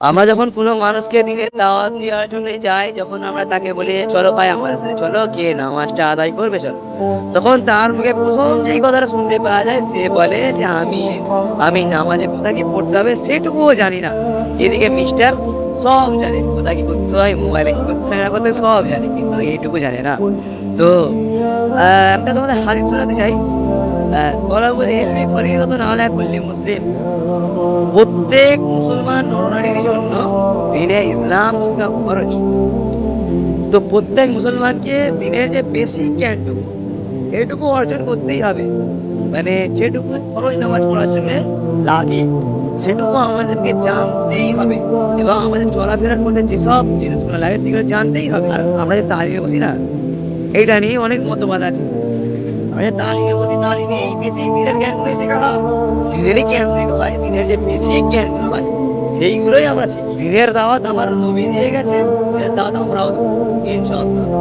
আমরা যখন কোনো মানুষকে দিনের দাওয়াত দেওয়ার জন্য যাই, যখন আমরা তাকে বলি, "চলো ভাই আমাদের সাথে চলো, গিয়ে নামাজটা আদায় করবে চলো।" তখন তার মুখে ১ম যেই কথাটা শুনতে পাওয়া যায়, সে বলে যে, আমি নামাজে কোথায় কি পড়তে হবে সেটুকুও জানি না। এদিকে মিস্টার সব জানে। কোথায় কি করতে হয়, মোবাইলে কি করতে হয় না করতে হয় সব জানে। কিন্তু এইটুকু জানে না। তো আ একটা তোমাদের হাদিস শোনাতে চাই। তলাবুল ইলমি ফরিয়দাতুন আলা কুল্লি মুসলিম। প্রত্যেক মুসলমান নরনারীর জন্য দ্বীনে ইসলাম শিখা ফরজ। তো প্রত্যেক মুসলমানকে দ্বীনের যে বেসিক জ্ঞানটুকু, এটুকু অর্জন করতেই হবে। মানে যেটুকু ফরজ নামাজ পড়ার জন্যে লাগে, সেটুকু আমাদেরকে জানতেই হবে এবং আমাদের চলাফেরার মধ্যে যেসব জিনিসগুলো লাগে সেগুলো জানতেই হবে। আর আমরা যে তালিমে বসি না, এইটা নিয়ে অনেক মতবাদ আছে। আমরা যে তালিমে বসি, তালিমে এই বেসিক দিনের জ্ঞানগুলোই শেখানো হয়। দিনেরই জ্ঞান শেখা হয়, দিনের যে বেসিক জ্ঞানগুলো হয়, সেইগুলোই আমরা শিখি। দিনের দাওয়াত আমার নবী দিয়ে গেছেন, দিনের দাওয়াত আমরাও দেব। ইনশাআল্লাহ।